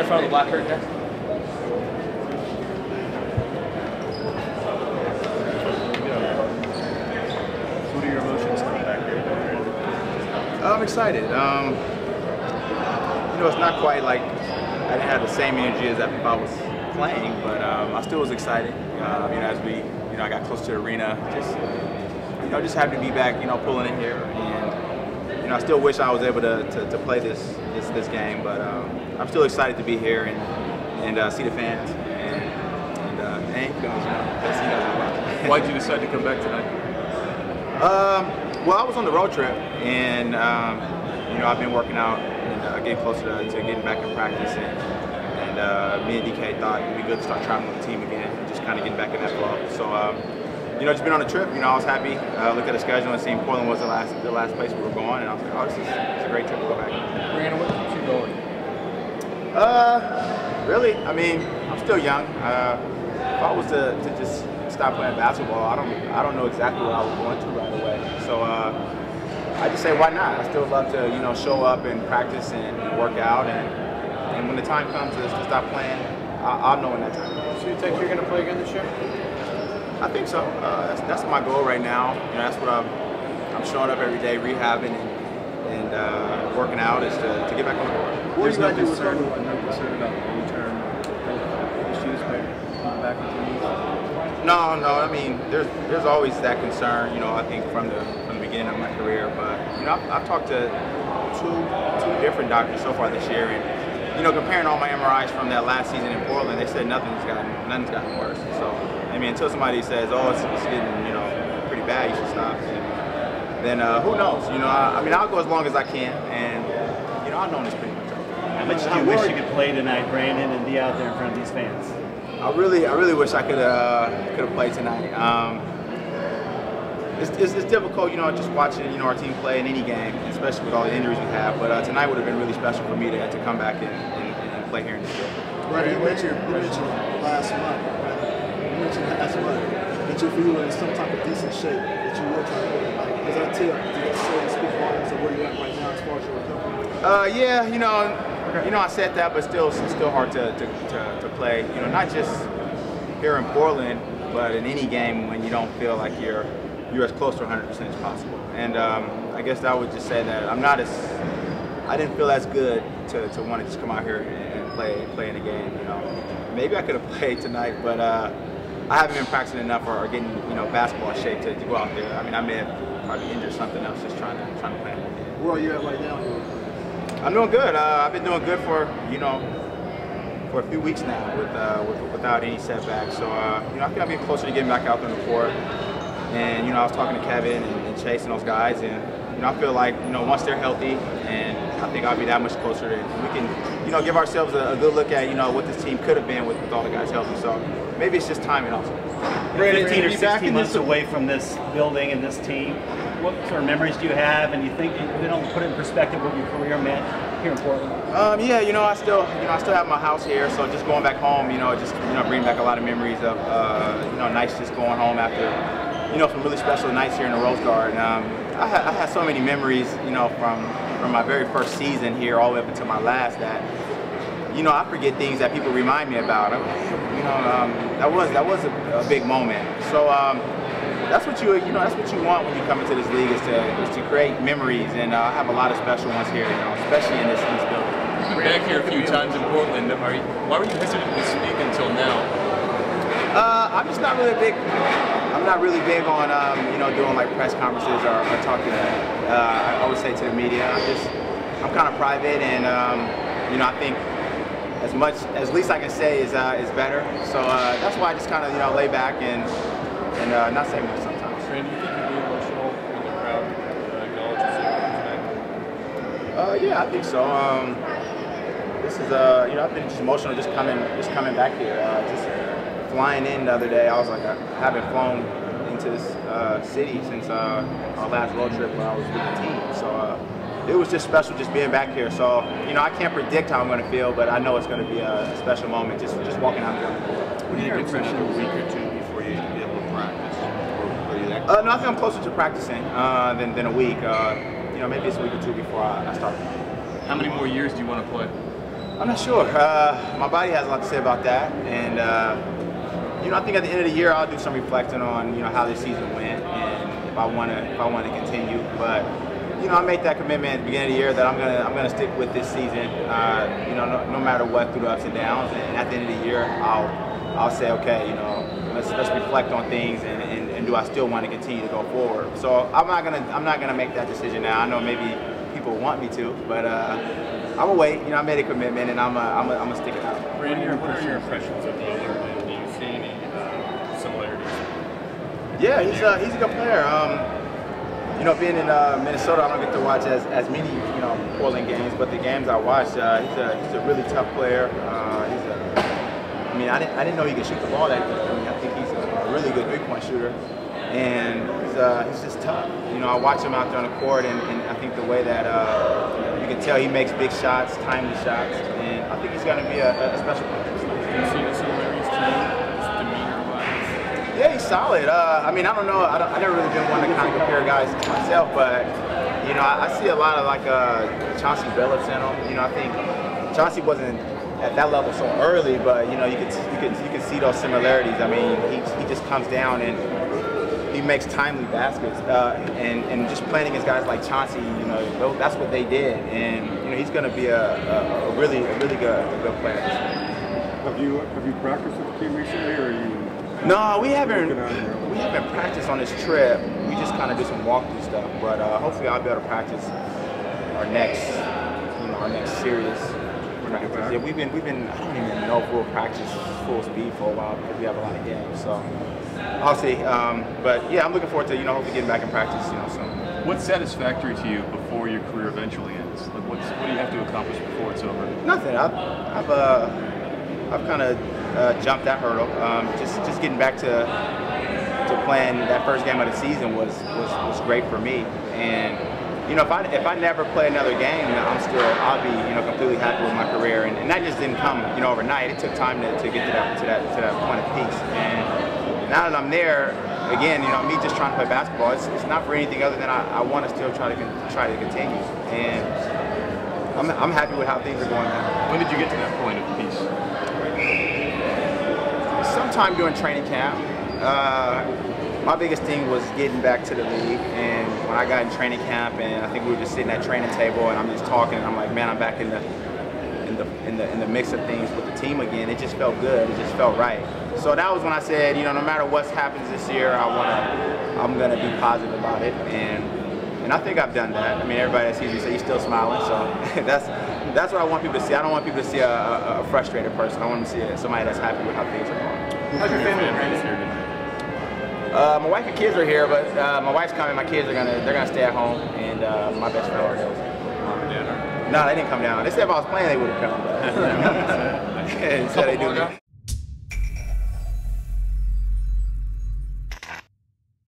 in front of the black curtain there. What are your emotions coming back here? I'm excited. You know, it's not quite like I didn't have the same energy as if I was playing, but I still was excited. You know, as I got close to the arena, just happy to be back. You know, pulling in here, and I still wish I was able to play this game, but I'm still excited to be here and see the fans and you guys. Let's see you guys as well. Why did you decide to come back tonight? Well, I was on the road trip, and I've been working out and getting closer to getting back in practice, and me and DK thought it'd be good to start traveling with the team again, and just kind of getting back in that flow. So, just been on the trip. I was happy. Looked at the schedule and seeing Portland was the last place we were going, and I was like, oh, it's a great trip to go back. Brandon, what keeps you going? Really, I mean, I'm still young. If I was to just stop playing basketball, I don't know exactly what I was going to right away. So I just say, why not? I still love to show up and practice and work out, and when the time comes to stop playing, I'll know when that time comes. So you think you're going to play again this year? I think so. That's my goal right now. That's what I'm showing up every day, rehabbing and working out is to get back on the court. There's no concern about long-term issues coming back with you? No. I mean, there's always that concern. I think from the beginning of my career. But I've talked to two different doctors so far this year, and comparing all my MRIs from that last season in Portland, they said nothing's gotten worse. So I mean, until somebody says, oh, it's getting pretty bad, you should stop. Then who knows? I mean, I'll go as long as I can, and I've known this pretty much. How much do you wish you could play tonight, Brandon, and be out there in front of these fans? I really wish I could have played tonight. It's difficult, just watching our team play in any game, especially with all the injuries we have. But tonight would have been really special for me to come back and play here in this field. Brandon, you mentioned last month that you feel in some type of decent shape that you were trying to get. Does that say speak volumes of where you're at right now as far as your recovery? Yeah, I said that, but still hard to play. Not just here in Portland, but in any game when you don't feel like you're as close to 100% as possible. And I guess I would just say that I didn't feel as good to want to just come out here and play in a game. Maybe I could have played tonight, but I haven't been practicing enough or getting basketball shape to go out there. I mean, I may have probably injured something else just trying to play. Where are you at right now? I'm doing good. I've been doing good for a few weeks now without any setbacks. So I think I'm getting closer to getting back out there on the court. And I was talking to Kevin and Chase and those guys, and I feel like once they're healthy, and I think I'll be that much closer. We can give ourselves a good look at what this team could have been with all the guys healthy. So maybe it's just timing also. Brandon, 15 or 16 months away from this building and this team, what sort of memories do you have? And you think put it in perspective what your career meant here in Portland? Yeah, I still have my house here, so just going back home, just bringing back a lot of memories of nights just going home after some really special nights here in the Rose Garden. I had so many memories, from my very first season here all the way up until my last that, I forget things that people remind me about. That was a big moment. So that's what you want when you come into this league is to create memories, and I have a lot of special ones here, especially in this building. You've been back here a few times in Portland. Why were you hesitant to speak until now? I'm just not really big. I'm not really big on doing like press conferences or talking to I would say to the media. I'm kind of private, and I think as least I can say is better. So that's why I just kind of lay back and not say much sometimes. Brandon, do you think you'll be emotional when the crowd acknowledges you tonight? Yeah, I think so. This is I've been just emotional just coming back here. Just flying in the other day, I was like, I haven't flown into this city since our last road trip when I was with the team. So it was just special just being back here. So I can't predict how I'm going to feel, but I know it's going to be a special moment just walking out there. What do you think it's another week or two before you be able to practice? Or are you that no, I think I'm closer to practicing than a week. Maybe it's a week or two before I start. How many more years do you want to play? I'm not sure. My body has a lot to say about that, and you know, I think at the end of the year I'll do some reflecting on how this season went and if I want to continue. But you know, I made that commitment at the beginning of the year that I'm gonna stick with this season. You know, no matter what, through the ups and downs. And at the end of the year, I'll say, okay, you know, let's reflect on things and do I still want to continue to go forward? So I'm not gonna make that decision now. I know maybe people want me to, but I'm gonna wait. You know, I made a commitment, and I'm gonna stick it out. Randy, what are your impressions of the other man? Do you see any similarities? Yeah, he's a good player. You know, being in Minnesota, I don't get to watch as many Portland games, but the games I watch, he's a really tough player. I mean, I didn't know he could shoot the ball that good. I mean, I think he's a really good three-point shooter, and he's just tough. You know, I watch him out there on the court, and I think the way that you can tell he makes big shots, timely shots, and I think he's going to be a special player. Do you see the similarities to you, just demeanor-wise? Yeah, he's solid. I mean, I don't know. I never really been one to kind of compare guys to myself, but you know, I see a lot of like Chauncey Billups in him. You know, I think Chauncey wasn't at that level so early, but you know, you could see those similarities. I mean, he just comes down and he makes timely baskets, and just playing against guys like Chauncey, you know, that's what they did, and you know, he's going to be a really good player. Have you practiced with the team recently, or are you? No, we haven't practiced on this trip. We just kind of do some walkthrough stuff, but hopefully I'll be able to practice our next serious practice. Yeah, we've been. I don't even know if we'll practice full speed for a while because we have a lot of games. So I'll see. But yeah, I'm looking forward to hopefully getting back in practice soon. What's satisfactory to you before your career eventually ends? Like what do you have to accomplish before it's over? Nothing. I've kind of jumped that hurdle. Just getting back to playing that first game of the season was great for me. And you know, if I never play another game, I'll be completely happy with my career. And that just didn't come overnight. It took time to get to that point of peace. And now that I'm there, again, me just trying to play basketball, it's not for anything other than I want to still try to continue. And I'm happy with how things are going now. When did you get to that point of peace? Sometime during training camp. My biggest thing was getting back to the league, and when I got in training camp, and I think we were just sitting at training table, and I'm just talking, and I'm like, man, I'm back in the mix of things with the team again. It just felt good. It just felt right. So that was when I said, no matter what happens this year, I'm gonna be positive about it, and I think I've done that. I mean, everybody that sees me say he's still smiling, so that's what I want people to see. I don't want people to see a frustrated person. I want them to see somebody that's happy with how things are going. How's your family here? My wife and kids are here, but my wife's coming. My kids they're gonna stay at home, and my best friend are here. Mom and dad are? No, they didn't come down. They said if I was playing, they would have come. But, they said they do.